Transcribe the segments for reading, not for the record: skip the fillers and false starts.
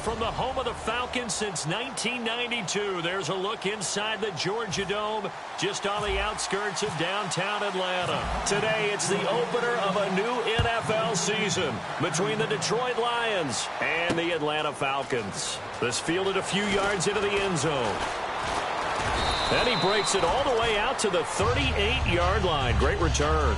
from the home of the Falcons since 1992. There's a look inside the Georgia Dome, just on the outskirts of downtown Atlanta. Today, it's the opener of a new NFL season between the Detroit Lions and the Atlanta Falcons. This fielded a few yards into the end zone. And he breaks it all the way out to the 38-yard line. Great return.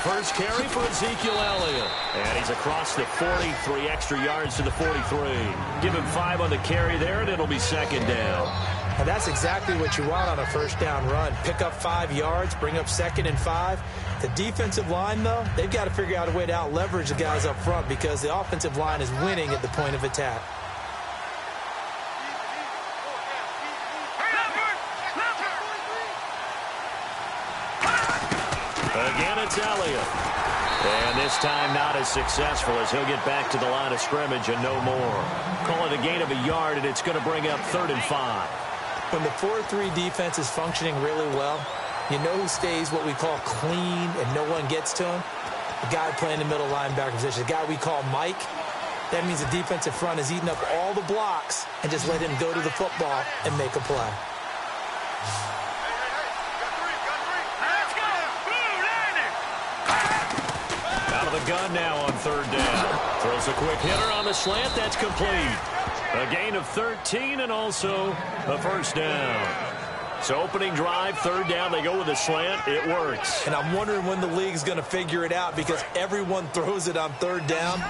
First carry for Ezekiel Elliott. And he's across the 43 extra yards to the 43. Give him 5 on the carry there, and it'll be second down. And that's exactly what you want on a first down run. Pick up 5 yards, bring up 2nd and 5. The defensive line, though, they've got to figure out a way to out-leverage the guys up front because the offensive line is winning at the point of attack. Again, it's Elliott. And this time not as successful as he'll get back to the line of scrimmage and no more. Call it a gain of a yard, and it's going to bring up 3rd and 5. When the 4-3 defense is functioning really well, you know who stays what we call clean and no one gets to him? The guy playing the middle linebacker position, the guy we call Mike. That means the defensive front is eating up all the blocks and just let him go to the football and make a play. The gun now on 3rd down. Throws a quick hitter on the slant. That's complete. A gain of 13 and also a first down. So opening drive, 3rd down. They go with a slant. It works. And I'm wondering when the league's going to figure it out because everyone throws it on 3rd down.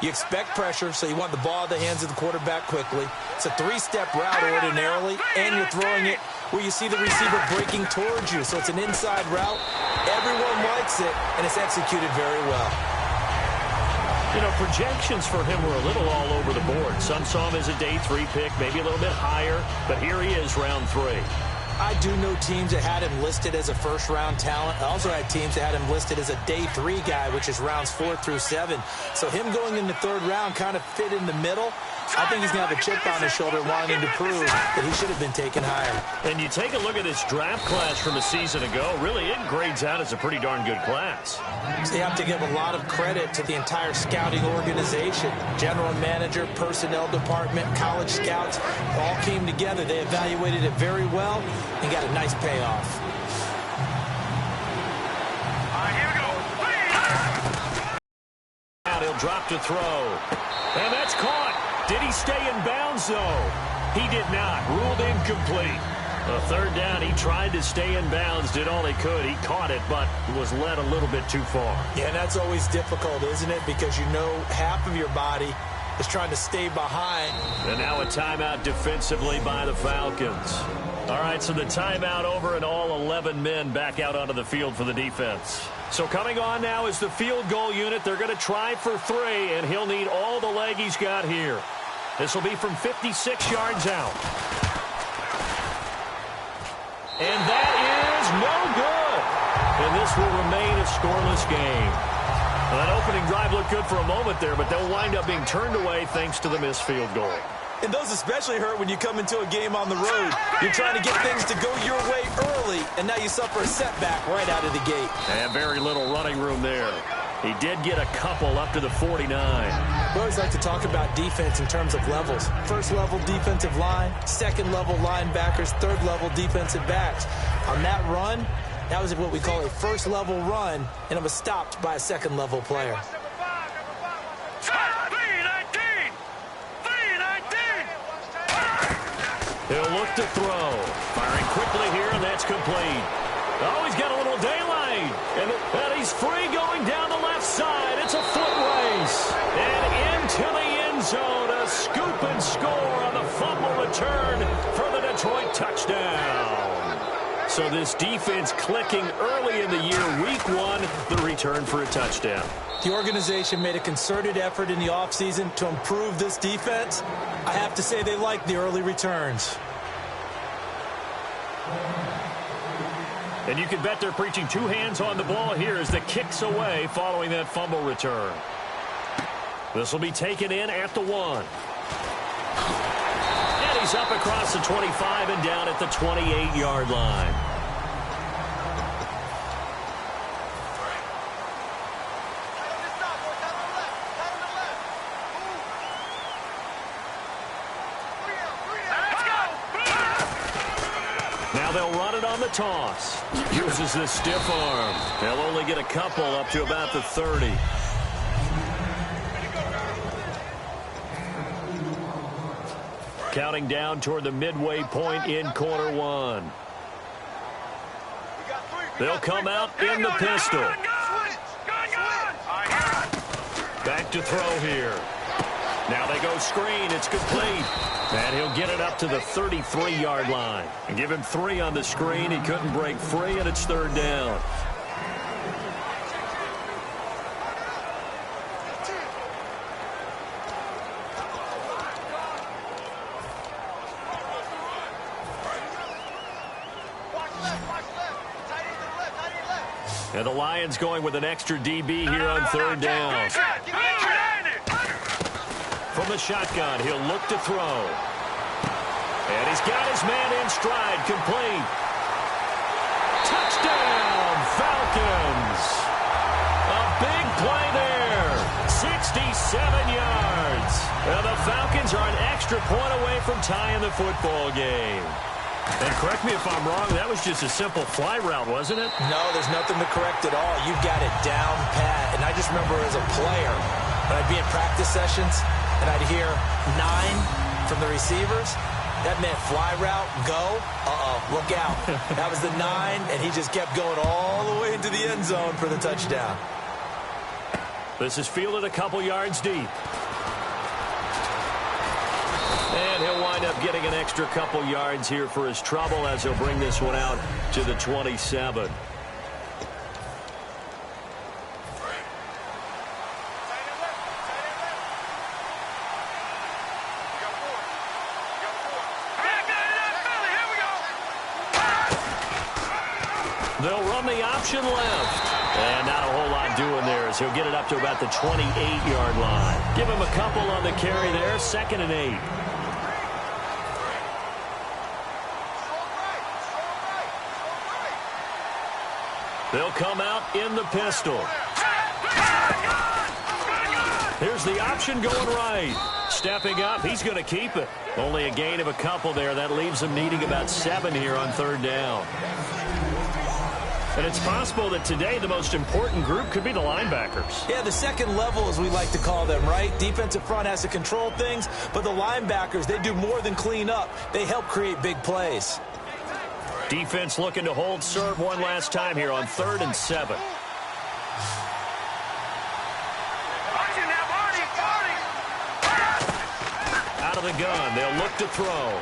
You expect pressure, so you want the ball in the hands of the quarterback quickly. It's a 3-step route ordinarily, and you're throwing it where you see the receiver breaking towards you. So it's an inside route. Everyone likes it, and it's executed very well. You know, projections for him were a little all over the board. Some saw him as a day 3 pick, maybe a little bit higher, but here he is, round 3. I do know teams that had him listed as a first-round talent. I also had teams that had him listed as a day 3 guy, which is rounds 4 through 7. So him going in the 3rd round kind of fit in the middle. I think he's going to have a chip on his shoulder wanting to prove that he should have been taken higher. And you take a look at this draft class from a season ago, really it grades out as a pretty darn good class. So you have to give a lot of credit to the entire scouting organization. General manager, personnel department, college scouts, all came together. They evaluated it very well and got a nice payoff. All right, here we go. Now he'll drop to throw. And that's caught. Did he stay in bounds, though? He did not. Ruled incomplete. A 3rd down, he tried to stay in bounds, did all he could. He caught it, but was led a little bit too far. Yeah, and that's always difficult, isn't it? Because you know half of your body is trying to stay behind. And now a timeout defensively by the Falcons. All right, so the timeout over and all 11 men back out onto the field for the defense. So coming on now is the field goal unit. They're going to try for 3, and he'll need all the leg he's got here. This will be from 56 yards out. And that is no good. And this will remain a scoreless game. Well, that opening drive looked good for a moment there, but they'll wind up being turned away thanks to the missed field goal. And those especially hurt when you come into a game on the road. You're trying to get things to go your way early, and now you suffer a setback right out of the gate. And very little running room there. He did get a couple up to the 49. We always like to talk about defense in terms of levels. First level defensive line, second level linebackers, third level defensive backs. On that run, that was what we call a first level run, and it was stopped by a second level player. He'll look to throw. Firing quickly here, and that's complete. Oh, he's got a little daylight. And he's free going down the left side. It's a foot race. And into the end zone, a scoop and score on the fumble return for the Detroit touchdown. So this defense clicking early in the year, week 1, the return for a touchdown. The organization made a concerted effort in the offseason to improve this defense. I have to say they like the early returns. And you can bet they're preaching 2 hands on the ball here as the kick's away following that fumble return. This will be taken in at the 1. And he's up across the 25 and down at the 28-yard line. Now they'll run it on the toss. Uses the stiff arm. They'll only get a couple up to about the 30. Counting down toward the midway point in quarter 1. They'll come out in the pistol. Back to throw here. Now they go screen. It's complete. And he'll get it up to the 33-yard line. And give him 3 on the screen. He couldn't break free, and it's 3rd down. And the Lions going with an extra DB here on 3rd down. From the shotgun, he'll look to throw. And he's got his man in stride, complete. Touchdown, Falcons. A big play there. 67 yards. Now the Falcons are an extra point away from tying the football game. And correct me if I'm wrong, that was just a simple fly route, wasn't it? No, there's nothing to correct at all. You've got it down pat. And I just remember as a player, when I'd be in practice sessions, and I'd hear 9 from the receivers, that meant fly route, go, look out. That was the 9, and he just kept going all the way into the end zone for the touchdown. This is fielded a couple yards deep. And he'll wind up getting an extra couple yards here for his trouble as he'll bring this one out to the 27. They'll run the option left. And not a whole lot doing there as he'll get it up to about the 28-yard line. Give him a couple on the carry there, 2nd and 8. They'll come out in the pistol. Here's the option going right. Stepping up, he's going to keep it. Only a gain of a couple there. That leaves him needing about 7 here on 3rd down. And it's possible that today the most important group could be the linebackers. Yeah, the second level, as we like to call them, right? Defensive front has to control things, but the linebackers, they do more than clean up. They help create big plays. Defense looking to hold serve one last time here on 3rd and 7. Out of the gun, they'll look to throw.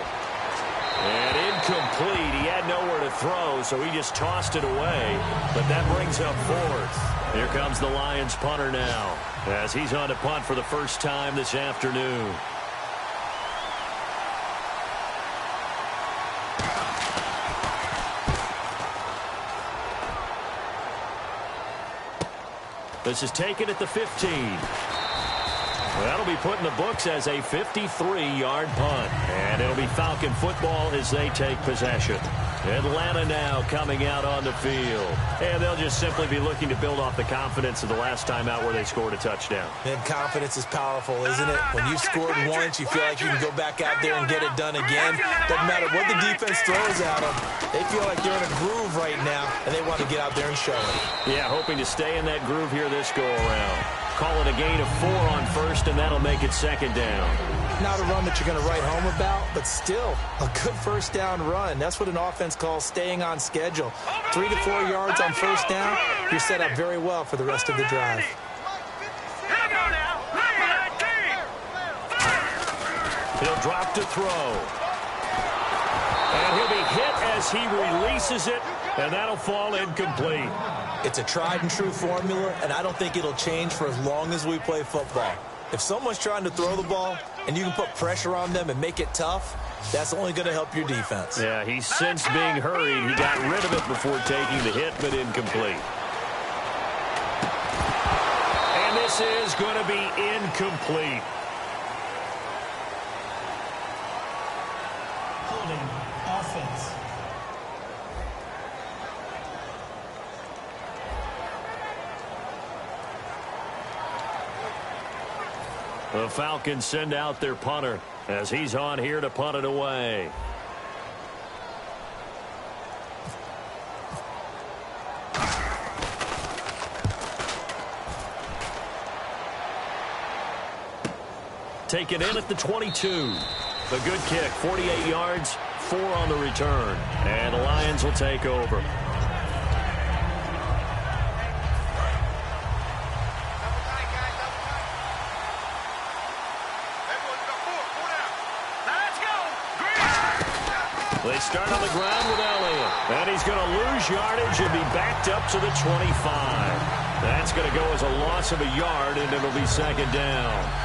And incomplete. He had nowhere to throw, so he just tossed it away. But that brings up 4th. Here comes the Lions punter now, as he's on to punt for the first time this afternoon. This is taken at the 15. That'll be put in the books as a 53-yard punt. And it'll be Falcon football as they take possession. Atlanta now coming out on the field. And they'll just simply be looking to build off the confidence of the last time out where they scored a touchdown. And confidence is powerful, isn't it? When you've scored once, you feel like you can go back out there and get it done again. Doesn't matter what the defense throws at them. They feel like they're in a groove right now, and they want to get out there and show it. Yeah, hoping to stay in that groove here this go-around. Call it a gain of 4 on 1st, and that'll make it 2nd down. Not a run that you're going to write home about, but still a good 1st down run. That's what an offense calls staying on schedule. 3 to 4 yards on 1st down, you're set up very well for the rest of the drive. He'll drop to throw. And he'll be hit as he releases it, and that'll fall incomplete. It's a tried-and-true formula, and I don't think it'll change for as long as we play football. If someone's trying to throw the ball and you can put pressure on them and make it tough, that's only going to help your defense. Yeah, he's since being hurried. He got rid of it before taking the hit, but incomplete. And this This is going to be incomplete. Holding offense. The Falcons send out their punter as he's on here to punt it away. Taken in at the 22. A good kick, 48 yards, 4 on the return. And the Lions will take over. They start on the ground with Elliott. And he's going to lose yardage and be backed up to the 25. That's going to go as a loss of a yard, and it'll be second down.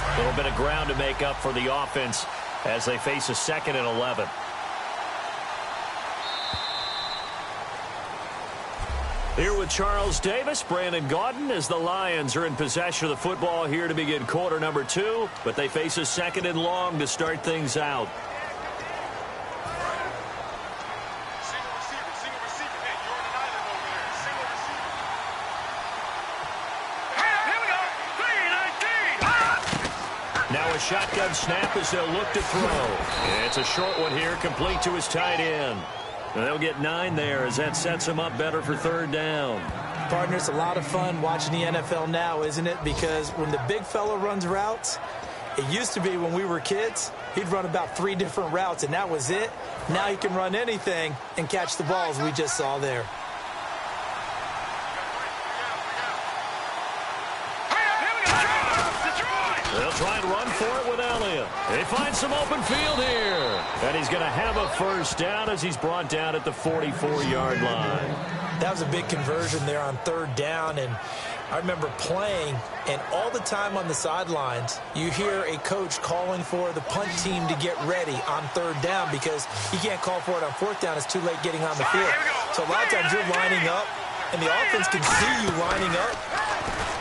A little bit of ground to make up for the offense as they face a 2nd and 11. Here with Charles Davis, Brandon Gaudin, as the Lions are in possession of the football here to begin quarter number 2, but they face a 2nd and long to start things out. Now a shotgun snap as they'll look to throw. It's a short one here, complete to his tight end. And they'll get 9 there as that sets them up better for third down. Partner, it's a lot of fun watching the NFL now, isn't it? Because when the big fella runs routes, it used to be when we were kids, he'd run about 3 different routes, and that was it. Now he can run anything and catch the balls we just saw there. They'll try and run for it with Elliott. They find some open field here. And he's going to have a first down as he's brought down at the 44-yard line. That was a big conversion there on third down, and I remember playing, and all the time on the sidelines, you hear a coach calling for the punt team to get ready on third down because he can't call for it on fourth down. It's too late getting on the field. So a lot of times you're lining up, and the offense can see you lining up.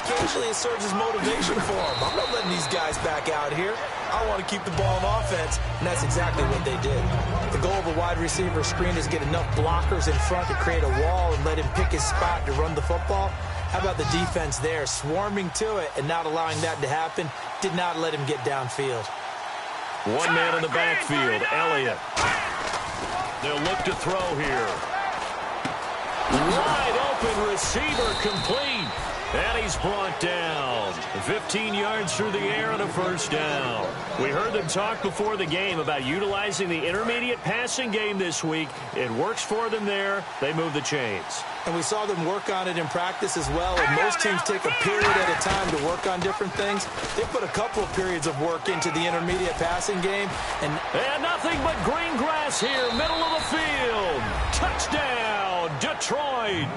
Occasionally it serves as motivation for them. I'm not letting these guys back out here. I want to keep the ball in offense, and that's exactly what they did. The goal of a wide receiver screen is get enough blockers in front to create a wall and let him pick his spot to run the football. How about the defense there, swarming to it and not allowing that to happen? Did not let him get downfield. One man in the backfield, Elliott. They'll look to throw here. Wide open receiver complete. And he's brought down. 15 yards through the air and a first down. We heard them talk before the game about utilizing the intermediate passing game this week. It works for them there. They move the chains. And we saw them work on it in practice as well. And most teams take a period at a time to work on different things. They put a couple of periods of work into the intermediate passing game. And nothing but green grass here, middle of the field. Touchdown, Detroit.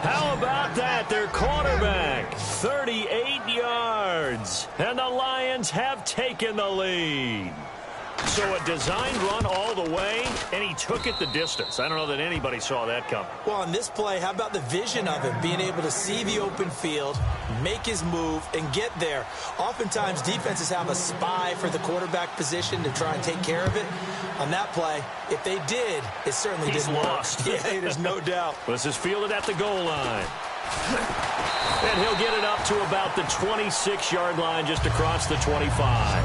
How about that? Their quarterback, 38 yards. And the Lions have taken the lead. So a designed run all the way, and he took it the distance. I don't know that anybody saw that coming. Well, on this play, how about the vision of him, being able to see the open field, make his move, and get there. Oftentimes, defenses have a spy for the quarterback position to try and take care of it. On that play, if they did, it certainly didn't work. Lost. Yeah, there's no doubt. This is fielded at the goal line. And he'll get it up to about the 26-yard line, just across the 25.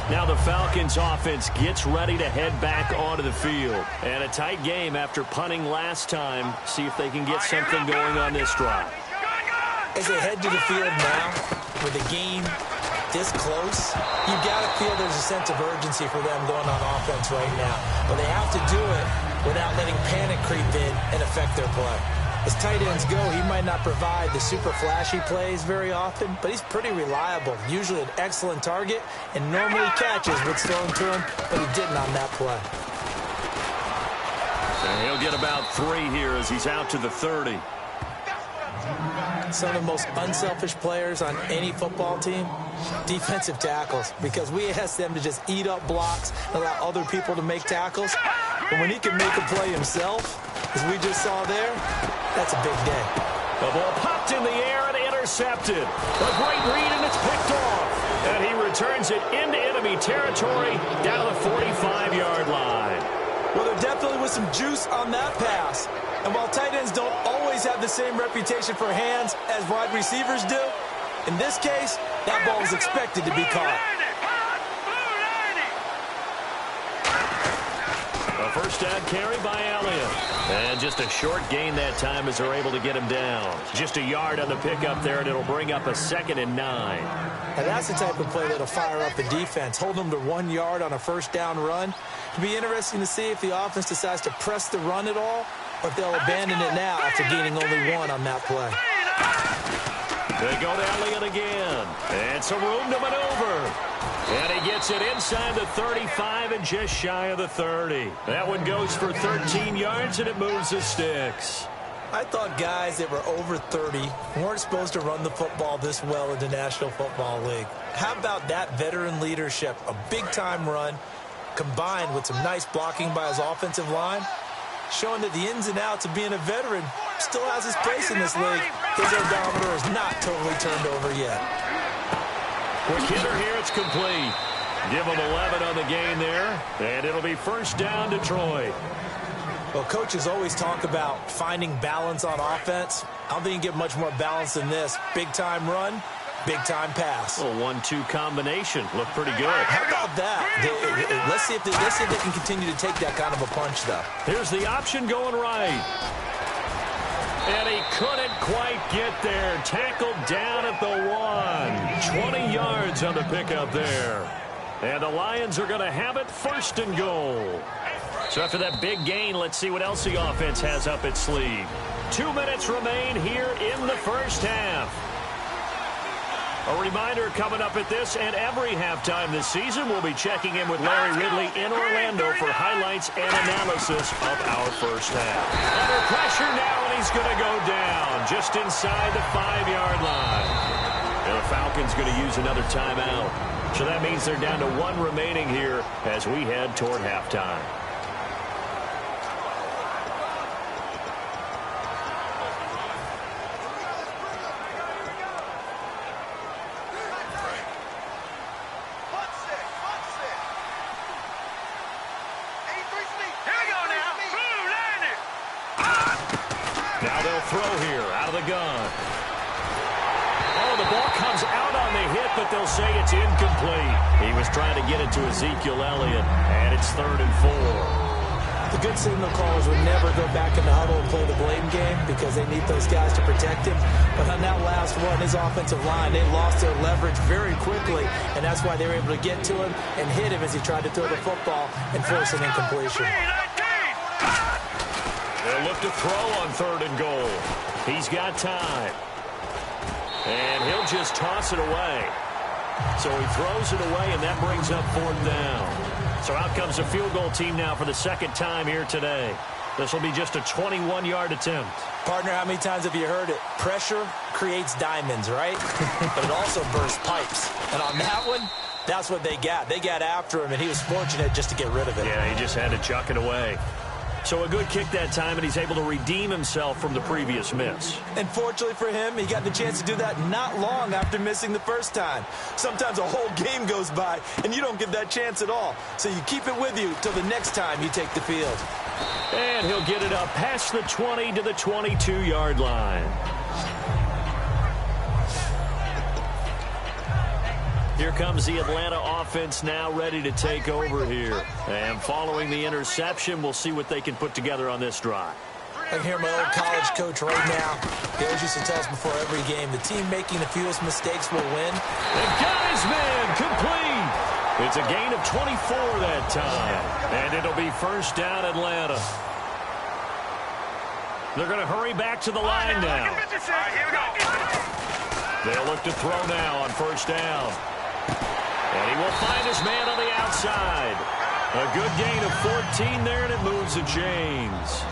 Now the Falcons offense gets ready to head back onto the field. And a tight game after punting last time. See if they can get something going on this drive. As they head to the field now, with the game this close, you've got to feel there's a sense of urgency for them going on offense right now. But they have to do it without letting panic creep in and affect their play. As tight ends go, he might not provide the super flashy plays very often, but he's pretty reliable. Usually an excellent target, and normally catches what's thrown to him, but he didn't on that play. And he'll get about 3 here as he's out to the 30. Some of the most unselfish players on any football team, defensive tackles, because we ask them to just eat up blocks and allow other people to make tackles. But when he can make a play himself, as we just saw there, that's a big day. The ball popped in the air and intercepted. A great read, and it's picked off. And he returns it into enemy territory down to the 45-yard line. Well, there definitely was some juice on that pass. And while tight ends don't always have the same reputation for hands as wide receivers do, in this case, that ball was expected to be caught. A first down carry by Elliott. And just a short gain that time as they're able to get him down. Just a yard on the pickup there, and it'll bring up a 2nd and 9. And that's the type of play that'll fire up the defense. Hold them to 1 yard on a first down run. It'll be interesting to see if the offense decides to press the run at all, or if they'll abandon it now after gaining only 1 on that play. They go to Elliott again. And some room to maneuver. And he gets it inside the 35 and just shy of the 30. That one goes for 13 yards, and it moves the sticks. I thought guys that were over 30 weren't supposed to run the football this well in the National Football League. How about that veteran leadership, a big-time run, combined with some nice blocking by his offensive line, showing that the ins and outs of being a veteran still has his place in this league. His odometer is not totally turned over yet. Quick hitter here, it's complete. Give him 11 on the gain there, and it'll be first down Detroit. Well, coaches always talk about finding balance on offense. I don't think you can get much more balance than this. Big-time run, big-time pass. A 1-2 combination. Looked pretty good. How about that? Let's see if they can continue to take that kind of a punch, though. Here's the option going right. And he couldn't quite get there. Tackled down at the 1. 20 yards on the pickup there. And the Lions are going to have it 1st and goal. So after that big gain, let's see what else the offense has up its sleeve. 2 minutes remain here in the first half. A reminder coming up at this and every halftime this season, we'll be checking in with Larry Ridley in Orlando for highlights and analysis of our first half. Under pressure now, and he's going to go down just inside the 5-yard line. And the Falcons going to use another timeout. So that means they're down to 1 remaining here as we head toward halftime. Now they'll throw here out of the gun. Oh, the ball comes out on the hit, but they'll say it's incomplete. He was trying to get it to Ezekiel Elliott, and it's 3rd and 4. The good signal callers would never go back in the huddle and play the blame game because they need those guys to protect him. But on that last one, his offensive line, they lost their leverage very quickly, and that's why they were able to get to him and hit him as he tried to throw the football and force an incompletion. They'll look to throw on 3rd and goal. He's got time. And he'll just toss it away. So he throws it away, and that brings up 4th down. So out comes the field goal team now for the 2nd time here today. This will be just a 21-yard attempt. Partner, how many times have you heard it? Pressure creates diamonds, right? But it also bursts pipes. And on that one, that's what they got. They got after him, and he was fortunate just to get rid of it. Yeah, he just had to chuck it away. So a good kick that time, and he's able to redeem himself from the previous miss. And fortunately for him, he got the chance to do that not long after missing the first time. Sometimes a whole game goes by, and you don't get that chance at all. So you keep it with you till the next time you take the field. And he'll get it up past the 20 to the 22-yard line. Here comes the Atlanta offense now ready to take over here. And following the interception, we'll see what they can put together on this drive. I can hear my old college coach right now. He always used to tell us before every game, the team making the fewest mistakes will win. They've got his man complete. It's a gain of 24 that time. And it'll be 1st down Atlanta. They're going to hurry back to the line now. They'll look to throw now on 1st down. And he will find his man on the outside. A good gain of 14 there, and it moves the chains.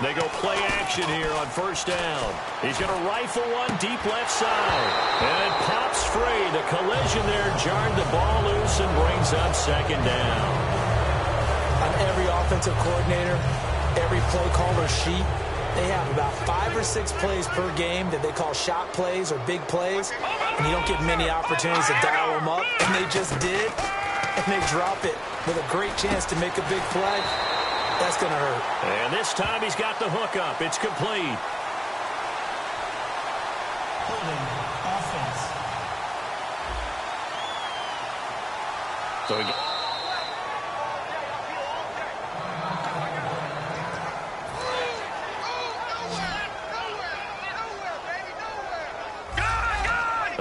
They go play action here on first down. He's going to rifle one deep left side. And it pops free. The collision there jarred the ball loose and brings up second down. On every offensive coordinator, every play caller sheet, they have about 5 or 6 plays per game that they call shot plays or big plays. And you don't get many opportunities to dial them up. And they just did. And they drop it with a great chance to make a big play. That's going to hurt. And this time he's got the hook up. It's complete. Holding offense. So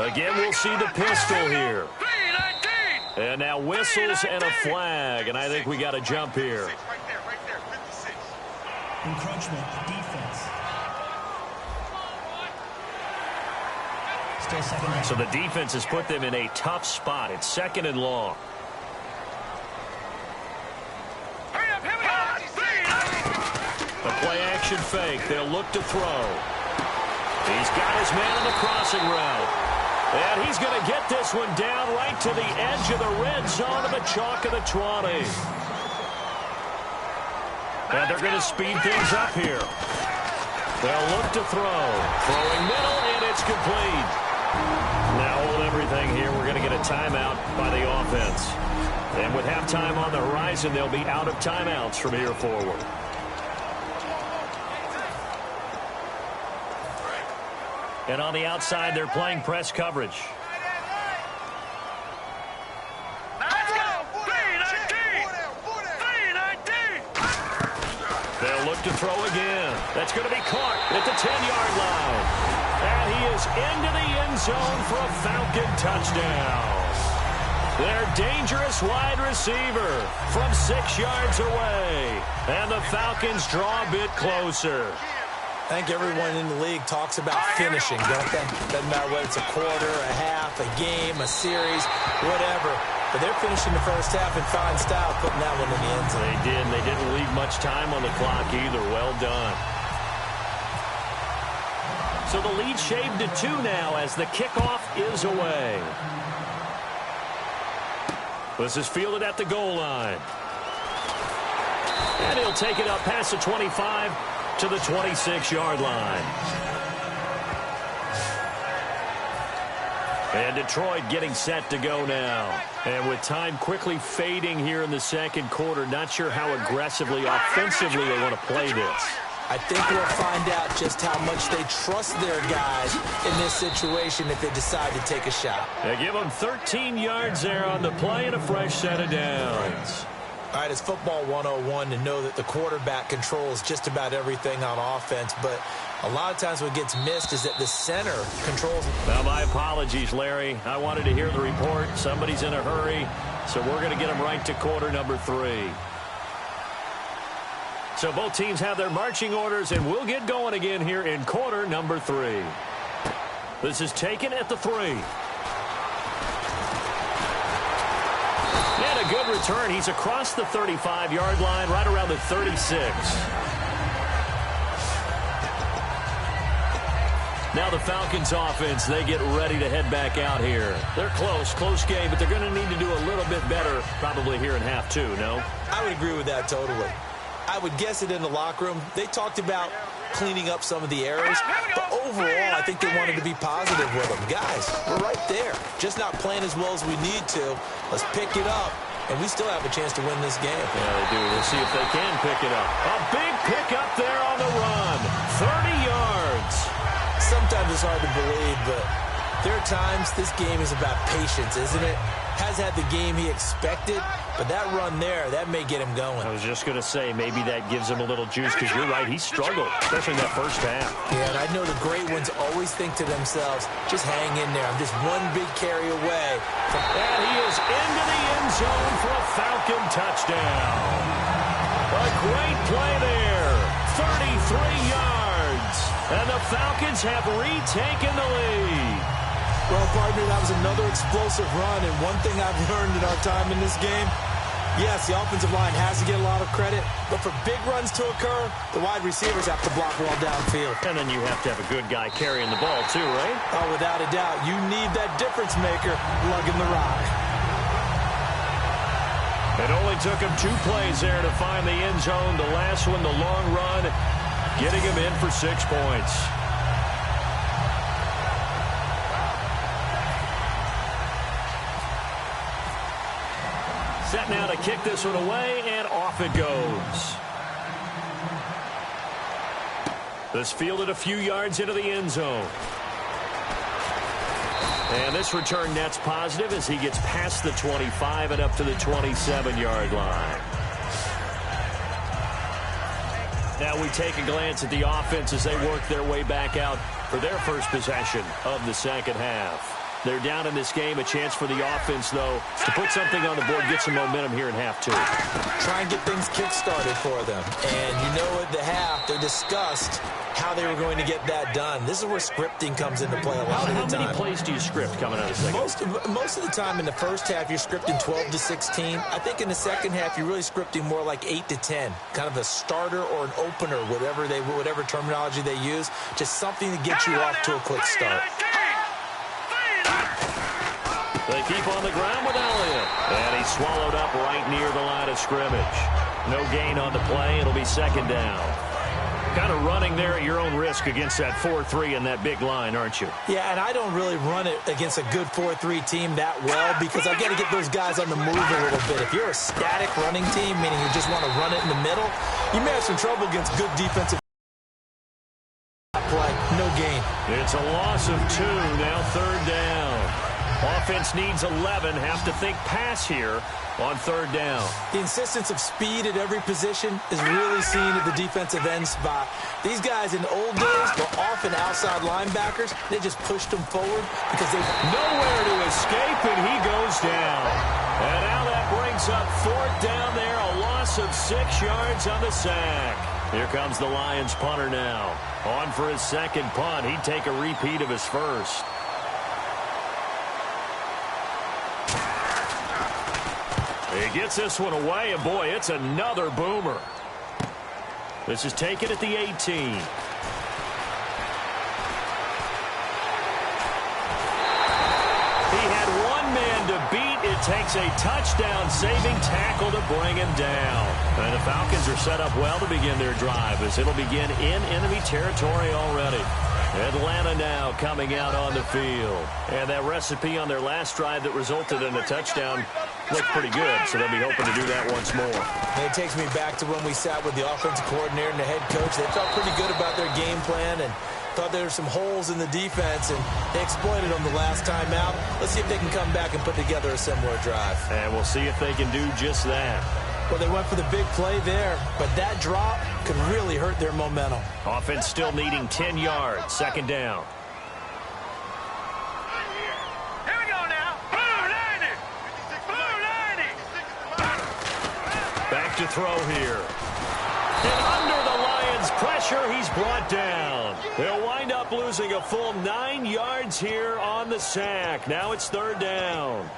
again, we'll see the pistol here. And now whistles and a flag. And I think we got a jump here. Encroachment defense. Still second down. So the defense has put them in a tough spot. It's second and long. A play action fake. They'll look to throw. He's got his man on the crossing route. And he's going to get this one down right to the edge of the red zone of the chalk of the 20. And they're going to speed things up here. They'll look to throw. Throwing middle, and it's complete. Now hold everything here. We're going to get a timeout by the offense. And with halftime on the horizon, they'll be out of timeouts from here forward. And on the outside, they're playing press coverage. They'll look to throw again. That's going to be caught at the 10-yard line. And he is into the end zone for a Falcon touchdown. Their dangerous wide receiver from 6 yards away. And the Falcons draw a bit closer. I think everyone in the league talks about finishing, don't they? Doesn't matter whether it's a quarter, a half, a game, a series, whatever. But they're finishing the first half in fine style, putting that one in the end zone. They did, and they didn't leave much time on the clock either. Well done. So the lead shaved to 2 now as the kickoff is away. This is fielded at the goal line. And he'll take it up past the 25 to the 26-yard line. And Detroit getting set to go now. And with time quickly fading here in the second quarter, not sure how aggressively, offensively they want to play this. I think we'll find out just how much they trust their guys in this situation if they decide to take a shot. They give them 13 yards there on the play and a fresh set of downs. All right, it's football 101 to know that the quarterback controls just about everything on offense, but a lot of times what gets missed is that the center controls. Well, my apologies, Larry. I wanted to hear the report. Somebody's in a hurry, so we're going to get them right to quarter number 3. So both teams have their marching orders, and we'll get going again here in quarter number 3. This is taken at the 3. And a good return. He's across the 35-yard line, right around the 36. Now the Falcons offense, they get ready to head back out here. They're close game, but they're going to need to do a little bit better probably here in half 2, no? I would agree with that totally. I would guess it in the locker room. They talked about cleaning up some of the errors, but overall, I think they wanted to be positive with them. Guys, we're right there. Just not playing as well as we need to. Let's pick it up, and we still have a chance to win this game. Yeah, they do. We'll see if they can pick it up. A big pickup there on the run. 30 yards. Sometimes it's hard to believe, but there are times this game is about patience, isn't it? Has had the game he expected, but that run there, that may get him going. I was just going to say, maybe that gives him a little juice, because you're right, he struggled, especially in that first half. Yeah, and I know the great ones always think to themselves, just hang in there. I'm just one big carry away. And he is into the end zone for a Falcon touchdown. A great play there. 33 yards. And the Falcons have retaken the lead. Well, partner, that was another explosive run, and one thing I've learned in our time in this game, Yes, the offensive line has to get a lot of credit, but for big runs to occur, the wide receivers have to block well downfield. And then you have to have a good guy carrying the ball too, right? Oh, without a doubt. You need that difference maker lugging the rock. It only took him 2 plays there to find the end zone. The last one, the long run, getting him in for 6 points. Set now to kick this one away, and off it goes. This fielded a few yards into the end zone. And this return net's positive as he gets past the 25 and up to the 27-yard line. Now we take a glance at the offense as they work their way back out for their first possession of the second half. They're down in this game. A chance for the offense, though, to put something on the board, get some momentum here in half 2. Try and get things kick-started for them. And you know at the half, they discussed how they were going to get that done. This is where scripting comes into play a lot of the time. How many plays do you script coming out of the second? Most of the time in the first half, you're scripting 12 to 16. I think in the second half, you're really scripting more like 8 to 10. Kind of a starter or an opener, whatever terminology they use. Just something to get you off to a quick start. They keep on the ground with Elliott. And he's swallowed up right near the line of scrimmage. No gain on the play. It'll be second down. Kind of running there at your own risk against that 4-3 and that big line, aren't you? Yeah, and I don't really run it against a good 4-3 team that well because I've got to get those guys on the move a little bit. If you're a static running team, meaning you just want to run it in the middle, you may have some trouble against good defensive play. No gain. It's a loss of 2, now third down. Offense needs 11, have to think pass here on third down. The insistence of speed at every position is really seen at the defensive end spot. These guys in the old days were often outside linebackers. They just pushed them forward because they nowhere to escape, and he goes down. And now that brings up fourth down there, a loss of 6 yards on the sack. Here comes the Lions punter now. On for his second punt. He'd take a repeat of his first. He gets this one away, and boy, it's another boomer. This is taken at the 18. He had one man to beat. It takes a touchdown-saving tackle to bring him down. And the Falcons are set up well to begin their drive as it'll begin in enemy territory already. Atlanta now coming out on the field. And that recipe on their last drive that resulted in a touchdown looked pretty good, so they'll be hoping to do that once more. And it takes me back to when we sat with the offensive coordinator and the head coach. They felt pretty good about their game plan and thought there were some holes in the defense, and they exploited them the last time out. Let's see if they can come back and put together a similar drive. And we'll see if they can do just that. Well, they went for the big play there, but that drop could really hurt their momentum. Offense still needing 10 yards. Second down. Here we go now. Blue 90. Blue 90. Back to throw here. And under the Lions' pressure, he's brought down. They'll wind up losing a full 9 yards here on the sack. Now it's third down.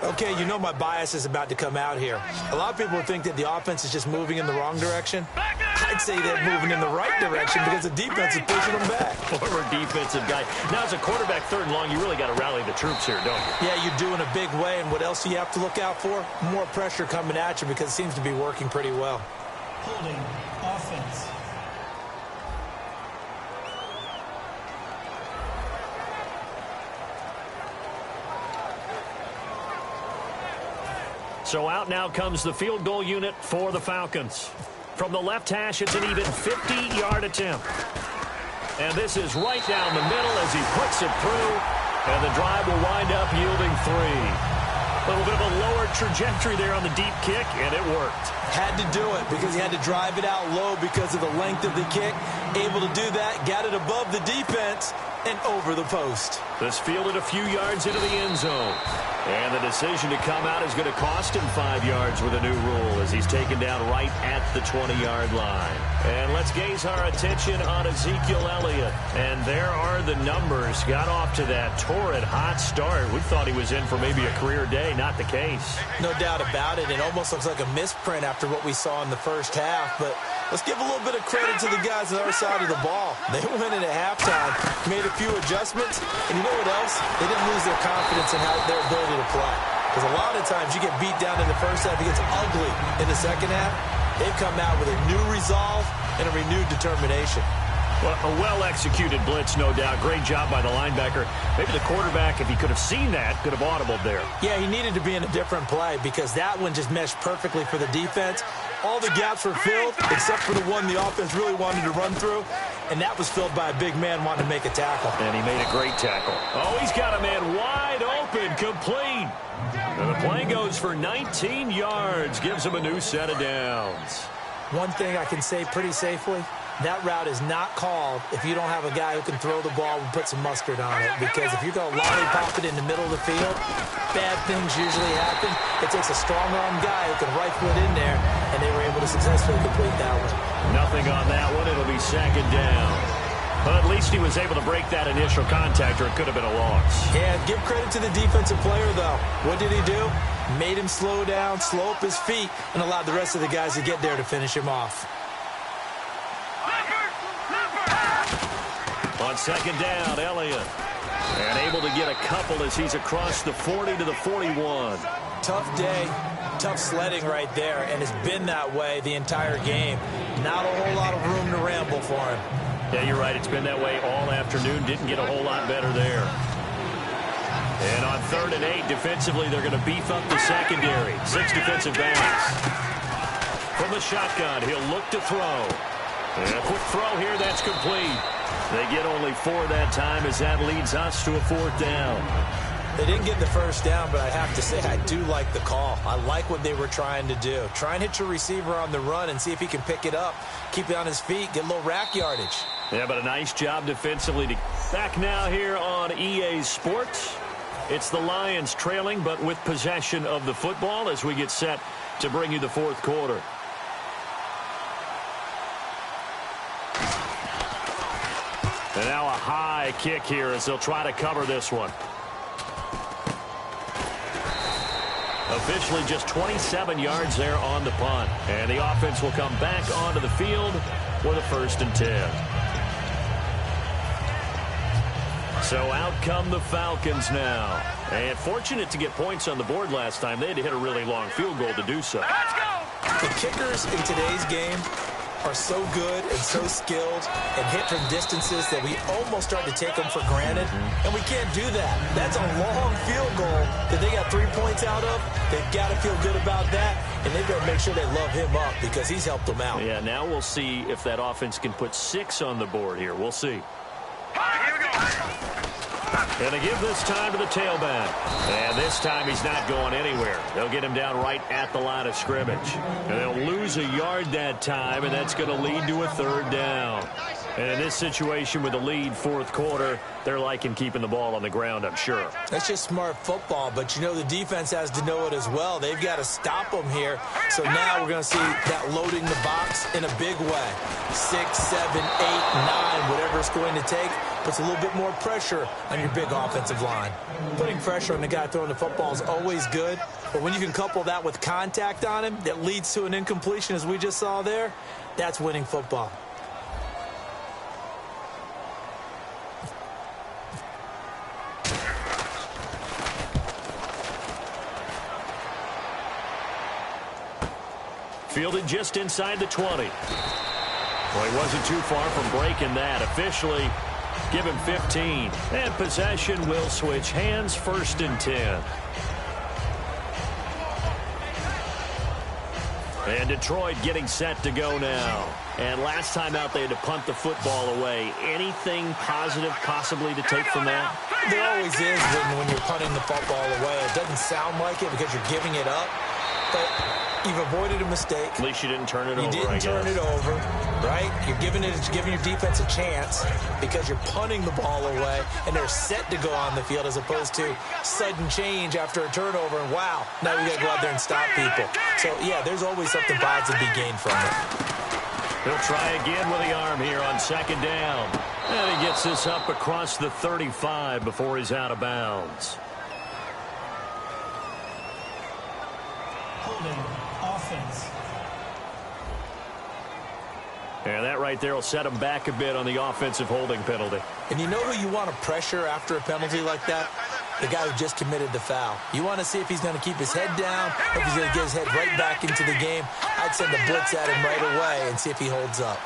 Okay, you know my bias is about to come out here. A lot of people think that the offense is just moving in the wrong direction. I'd say they're moving in the right direction because the defense is pushing them back. Former defensive guy. Now, as a quarterback, third and long, you really got to rally the troops here, don't you? Yeah, you do in a big way. And what else do you have to look out for? More pressure coming at you because it seems to be working pretty well. Holding offense. So out now comes the field goal unit for the Falcons. From the left hash, it's an even 50-yard attempt. And this is right down the middle as he puts it through. And the drive will wind up yielding 3. A little bit of a lower trajectory there on the deep kick, and it worked. Had to do it because he had to drive it out low because of the length of the kick. Able to do that, got it above the defense and over the post. This fielded a few yards into the end zone. And the decision to come out is going to cost him 5 yards with a new rule as he's taken down right at the 20-yard line. And let's gaze our attention on Ezekiel Elliott. And there are the numbers. Got off to that torrid hot start. We thought he was in for maybe a career day. Not the case. No doubt about it. It almost looks like a misprint after what we saw in the first half. But let's give a little bit of credit to the guys on the other side of the ball. They went in at halftime, made a few adjustments, and you know what else? They didn't lose their confidence in their ability to play. Because a lot of times you get beat down in the first half, it gets ugly in the second half. They've come out with a new resolve and a renewed determination. Well, a well-executed blitz, no doubt. Great job by the linebacker. Maybe the quarterback, if he could have seen that, could have audibled there. Yeah, he needed to be in a different play because that one just meshed perfectly for the defense. All the gaps were filled except for the one the offense really wanted to run through, and that was filled by a big man wanting to make a tackle. And he made a great tackle. Oh, he's got a man wide open, complete. And the play goes for 19 yards, gives him a new set of downs. One thing I can say pretty safely, that route is not called if you don't have a guy who can throw the ball and put some mustard on it. Because if you're going to lollipop it in the middle of the field, bad things usually happen. It takes a strong-arm guy who can rifle it in there, and they were able to successfully complete that one. Nothing on that one. It'll be second down. But at least he was able to break that initial contact, or it could have been a loss. Yeah, give credit to the defensive player, though. What did he do? Made him slow down, slow up his feet, and allowed the rest of the guys to get there to finish him off. On second down, Elliott. And able to get a couple as he's across the 40 to the 41. Tough day, tough sledding right there, and it's been that way the entire game. Not a whole lot of room to ramble for him. Yeah, you're right. It's been that way all afternoon. Didn't get a whole lot better there. And on 3rd and 8, defensively, they're going to beef up the secondary. 6 defensive backs. From the shotgun, he'll look to throw. And a quick throw here, that's complete. They get only 4 that time as that leads us to a 4th down. They didn't get the first down, but I have to say I do like the call. I like what they were trying to do. Try and hit your receiver on the run and see if he can pick it up, keep it on his feet, get a little rack yardage. Yeah, but a nice job defensively. Back now here on EA Sports. It's the Lions trailing, but with possession of the football as we get set to bring you the 4th quarter. And now a high kick here as they'll try to cover this one. Officially just 27 yards there on the punt. And the offense will come back onto the field for the 1st and 10. So out come the Falcons now. And fortunate to get points on the board last time. They had to hit a really long field goal to do so. Let's go! The kickers in today's game are so good and so skilled and hit from distances that we almost start to take them for granted, and we can't do that. That's a long field goal that they got 3 points out of. They've got to feel good about that, and they've got to make sure they love him up because he's helped them out. Yeah, now we'll see if that offense can put 6 on the board here. We'll see. Here we go. And they give this time to the tailback. And this time he's not going anywhere. They'll get him down right at the line of scrimmage. And they'll lose a yard that time, and that's going to lead to a 3rd down. And in this situation with the lead 4th quarter, they're liking keeping the ball on the ground, I'm sure. That's just smart football, but you know the defense has to know it as well. They've got to stop them here. So now we're going to see that loading the box in a big way. 6, 7, 8, 9, whatever it's going to take, puts a little bit more pressure on your big offensive line. Putting pressure on the guy throwing the football is always good, but when you can couple that with contact on him that leads to an incompletion, as we just saw there, that's winning football. Fielded just inside the 20. Well, he wasn't too far from breaking that. Officially, give him 15. And possession will switch hands, 1st and 10. And Detroit getting set to go now. And last time out, they had to punt the football away. Anything positive possibly to take from that? There always is when you're punting the football away. It doesn't sound like it because you're giving it up, but you've avoided a mistake. At least you didn't turn it over, You didn't turn it over. right? You're giving your defense a chance because you're punting the ball away, and they're set to go on the field as opposed to sudden change after a turnover, and wow, now we got to go out there and stop people. So, yeah, there's always something positive to be gained from it. He'll try again with the arm here on second down. And he gets this up across the 35 before he's out of bounds. Holding offense. And that right there will set him back a bit on the offensive holding penalty. And you know who you want to pressure after a penalty like that? The guy who just committed the foul. You want to see if he's going to keep his head down or if he's going to get his head right back into the game. I'd send a blitz at him right away and see if he holds up.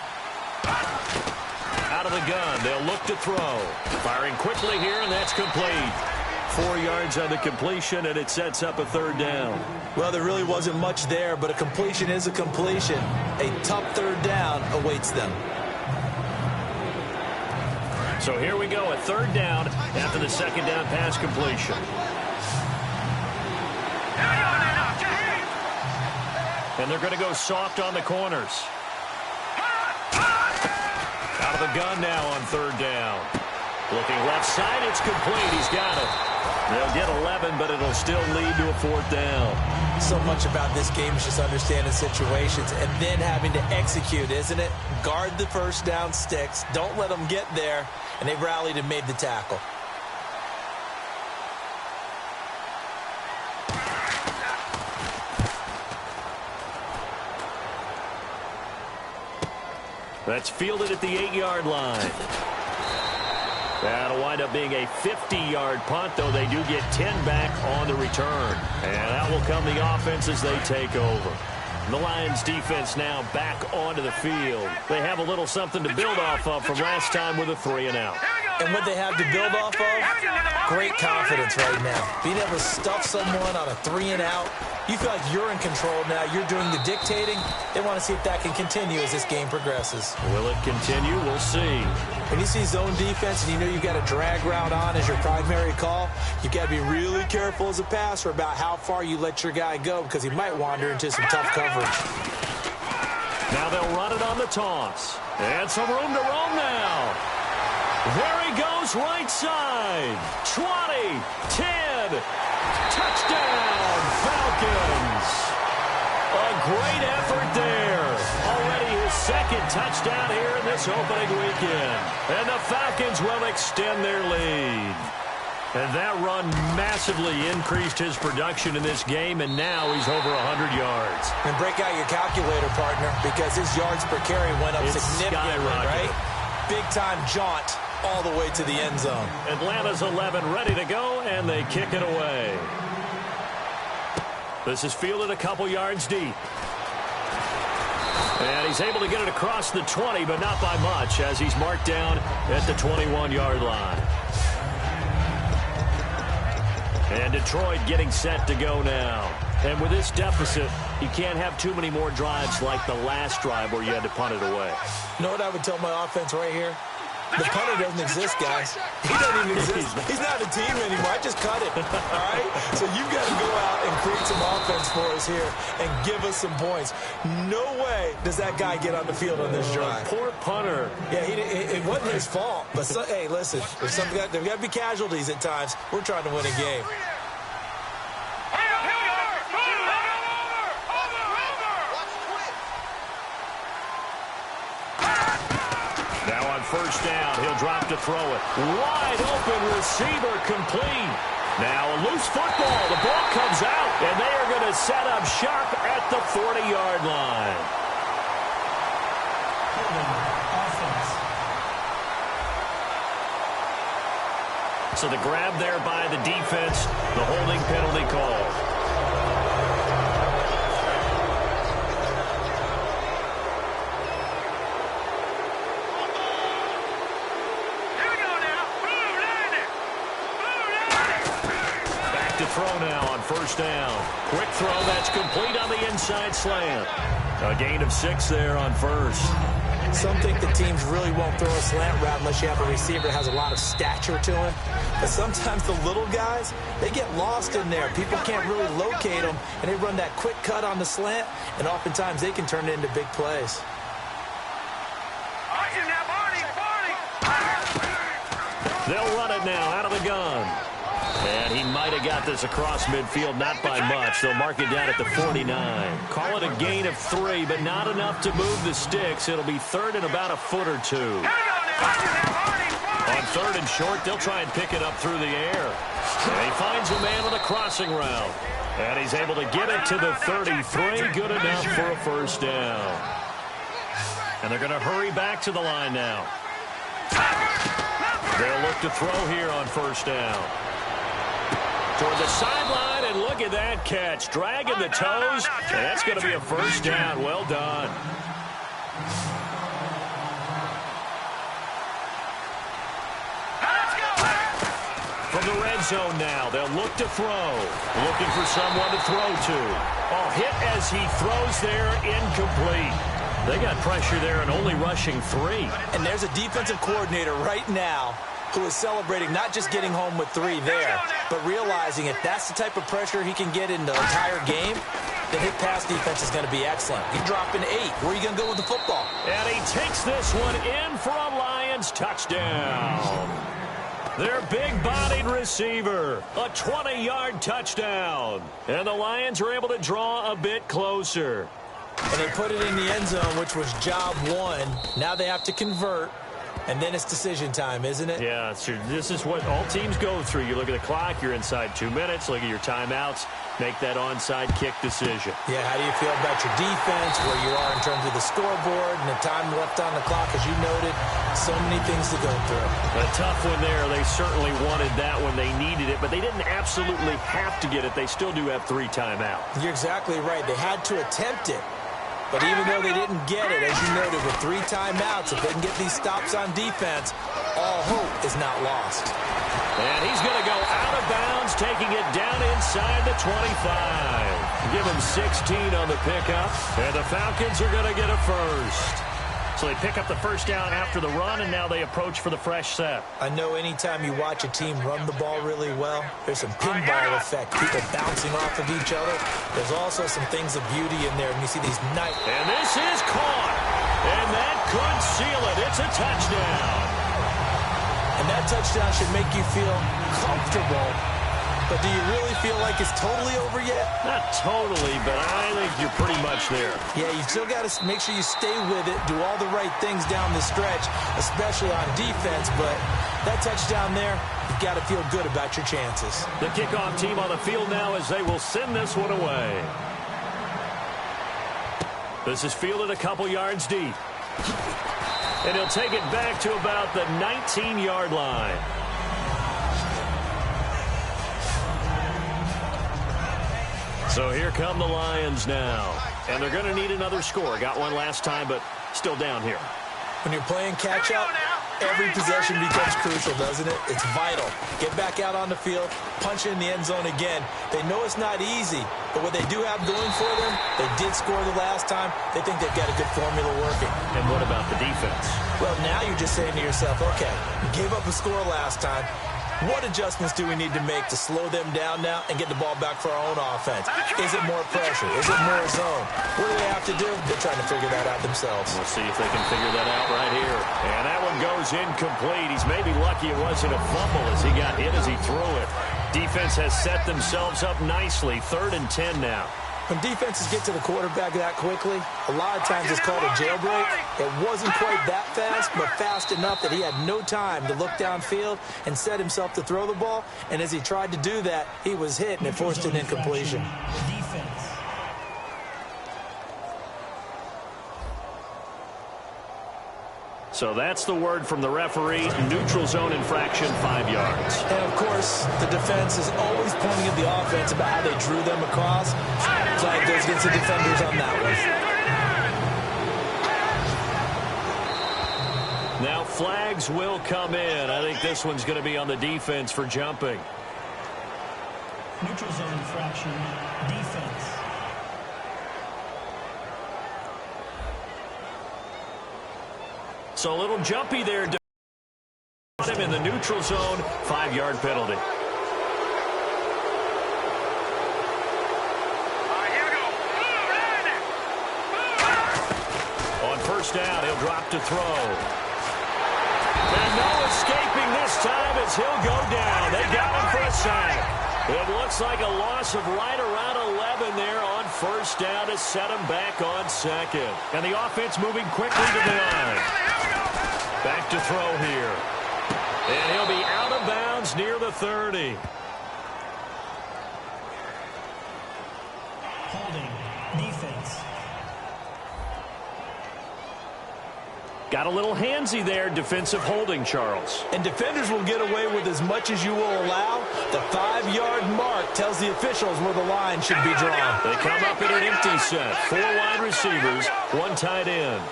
Out of the gun, they'll look to throw. Firing quickly here, and that's complete. 4 yards on the completion, and it sets up a third down. Well, there really wasn't much there, but a completion is a completion. A tough third down awaits them. So here we go, a third down after the second down pass completion. And they're going to go soft on the corners. Out of the gun now on third down. Looking left side, it's complete. He's got it. They'll get 11, but it'll still lead to a fourth down. So much about this game is just understanding situations and then having to execute, isn't it? Guard the first down sticks. Don't let them get there. And they rallied and made the tackle. That's fielded at the 8-yard line. That'll wind up being a 50-yard punt, though they do get 10 back on the return. And that will come the offense as they take over. The Lions defense now back onto the field. They have a little something to build off of from last time with a 3-and-out. And what they have to build off of? Great confidence right now. Being able to stuff someone on a 3-and-out. You feel like you're in control now. You're doing the dictating. They want to see if that can continue as this game progresses. Will it continue? We'll see. When you see zone defense and you know you've got a drag route on as your primary call, you've got to be really careful as a passer about how far you let your guy go because he might wander into some tough coverage. Now they'll run it on the toss. And some room to roam now. There he goes right side. 20, 10, touchdown, Falcons. A great effort there. Already his second touchdown here in this opening weekend. And the Falcons will extend their lead. And that run massively increased his production in this game, and now he's over 100 yards. And break out your calculator, partner, because his yards per carry went up significantly, right? Big-time jaunt all the way to the end zone. Atlanta's 11 ready to go, and they kick it away. This is fielded a couple yards deep. And he's able to get it across the 20, but not by much, as he's marked down at the 21-yard line. And Detroit getting set to go now. And with this deficit, you can't have too many more drives like the last drive where you had to punt it away. You know what I would tell my offense right here? The punter doesn't exist, guys. He doesn't even exist. He's not a team anymore. I just cut it, all right? So you've got to go out and create some offense for us here and give us some points. No way does that guy get on the field on this drive. Poor punter. Yeah, it wasn't his fault. But, hey, listen, there's got to be casualties at times. We're trying to win a game. First down, he'll drop to throw it. Wide open receiver complete. Now a loose football. The ball comes out, and they are going to set up shop at the 40-yard line. So the grab there by the defense, the holding penalty call. Throw now on first down. Quick throw, that's complete on the inside slant. A gain of 6 there on first. Some think the teams really won't throw a slant route unless you have a receiver that has a lot of stature to him. But sometimes the little guys, they get lost in there. People can't really locate them, and they run that quick cut on the slant, and oftentimes they can turn it into big plays. They'll run it now out of the gun. And he might have got this across midfield, not by much. They'll mark it down at the 49. Call it a gain of 3, but not enough to move the sticks. It'll be third and about a foot or two. On third and short, they'll try and pick it up through the air. And he finds a man on the crossing route. And he's able to get it to the 33. Good enough for a first down. And they're going to hurry back to the line now. They'll look to throw here on first down. Toward the sideline, and look at that catch. Dragging the toes, and that's going to be a first down. Well done. From the red zone now, they'll look to throw. Looking for someone to throw to. Oh, hit as he throws there, incomplete. They got pressure there and only rushing 3. And there's a defensive coordinator right now who is celebrating not just getting home with 3 there, but realizing if that's the type of pressure he can get in the entire game, then his pass defense is going to be excellent. He's dropping 8. Where are you going to go with the football? And he takes this one in for a Lions touchdown. Their big-bodied receiver, a 20-yard touchdown. And the Lions are able to draw a bit closer. And they put it in the end zone, which was job 1. Now they have to convert. And then it's decision time, isn't it? Yeah, so this is what all teams go through. You look at the clock, you're inside 2 minutes, look at your timeouts, make that onside kick decision. Yeah, how do you feel about your defense, where you are in terms of the scoreboard, and the time left on the clock, as you noted, so many things to go through. A tough one there. They certainly wanted that when they needed it, but they didn't absolutely have to get it. They still do have 3 timeouts. You're exactly right. They had to attempt it. But even though they didn't get it, as you noted, with 3 timeouts, if they can get these stops on defense, all hope is not lost. And he's going to go out of bounds, taking it down inside the 25. Give him 16 on the pickup, and the Falcons are going to get a first. So they pick up the first down after the run, and now they approach for the fresh set. I know anytime you watch a team run the ball really well, there's some pinball effect, people bouncing off of each other. There's also some things of beauty in there, and you see these nice... And this is caught, and that could seal it. It's a touchdown. And that touchdown should make you feel comfortable. But do you really feel like it's totally over yet? Not totally, but I think you're pretty much there. Yeah, you still got to make sure you stay with it, do all the right things down the stretch, especially on defense. But that touchdown there, you've got to feel good about your chances. The kickoff team on the field now as they will send this one away. This is fielded a couple yards deep. And he'll take it back to about the 19-yard line. So here come the Lions now. And they're going to need another score. Got one last time, but still down here. When you're playing catch-up, every possession becomes crucial, doesn't it? It's vital. Get back out on the field, punch in the end zone again. They know it's not easy, but what they do have going for them, they did score the last time. They think they've got a good formula working. And what about the defense? Well, now you're just saying to yourself, okay, we gave up a score last time. What adjustments do we need to make to slow them down now and get the ball back for our own offense? Is it more pressure? Is it more zone? What do they have to do? They're trying to figure that out themselves. We'll see if they can figure that out right here. And that one goes incomplete. He's maybe lucky it wasn't a fumble as he got hit as he threw it. Defense has set themselves up nicely. 3rd and 10 now. When defenses get to the quarterback that quickly, a lot of times it's called a jailbreak. It wasn't quite that fast, but fast enough that he had no time to look downfield and set himself to throw the ball. And as he tried to do that, he was hit, and it forced an incompletion. Defense. So that's the word from the referee. Neutral zone infraction, 5 yards. And, of course, the defense is always pointing at the offense about how they drew them across. Flag goes against the defenders on that one. Now flags will come in. I think this one's going to be on the defense for jumping. Neutral zone infraction. Defense. So a little jumpy there. Him in the neutral zone, 5-yard penalty. On first down, he'll drop to throw. And no escaping this time as he'll go down. They got him for a sack. It looks like a loss of right around 11 there on first down to set him back on second. And the offense moving quickly to the line. Back to throw here. And he'll be out of bounds near the 30. Holding. Defense. Got a little handsy there, defensive holding, Charles. And defenders will get away with as much as you will allow. The 5-yard mark tells the officials where the line should be drawn. They come up in an empty set. 4 wide receivers, 1 tight end.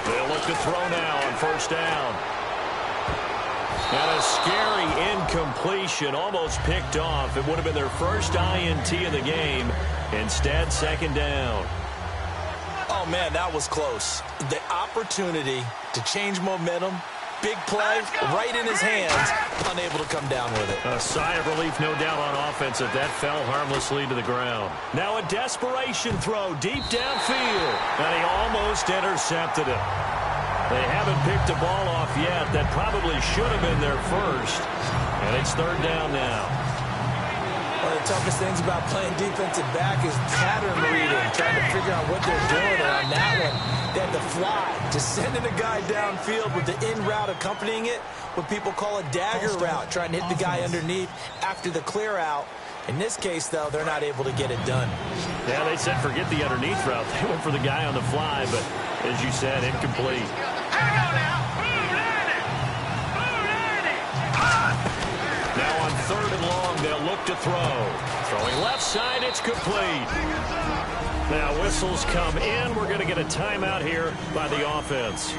They'll look to throw now on first down. And a scary incompletion, almost picked off. It would have been their first INT of the game. Instead, second down. Oh, man, that was close. The opportunity to change momentum, big play, right in his hands, unable to come down with it. A sigh of relief, no doubt, on offense if that fell harmlessly to the ground. Now a desperation throw deep downfield, and he almost intercepted it. They haven't picked a ball off yet. That probably should have been their first, and it's third down now. One of the toughest things about playing defensive back is pattern reading, trying to figure out what they're doing. And on that one, they had to fly, just sending a guy downfield with the in route accompanying it, what people call a dagger route, trying to hit the guy underneath after the clear out. In this case, though, they're not able to get it done. Yeah, they said forget the underneath route. They went for the guy on the fly, but as you said, incomplete. Now on third and long, they'll look to throw. Throwing left side, it's complete. Now whistles come in. We're going to get a timeout here by the offense.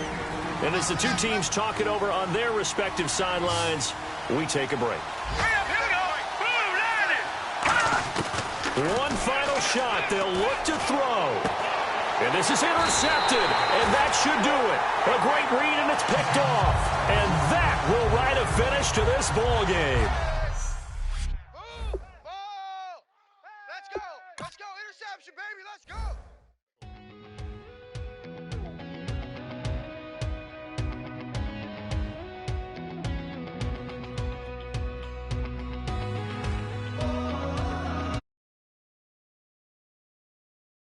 And as the two teams talk it over on their respective sidelines, we take a break. One final shot. They'll look to throw. And this is intercepted, and that should do it. A great read, and it's picked off. And that will write a finish to this ball game. Let's go. Let's go. Interception, baby. Let's go.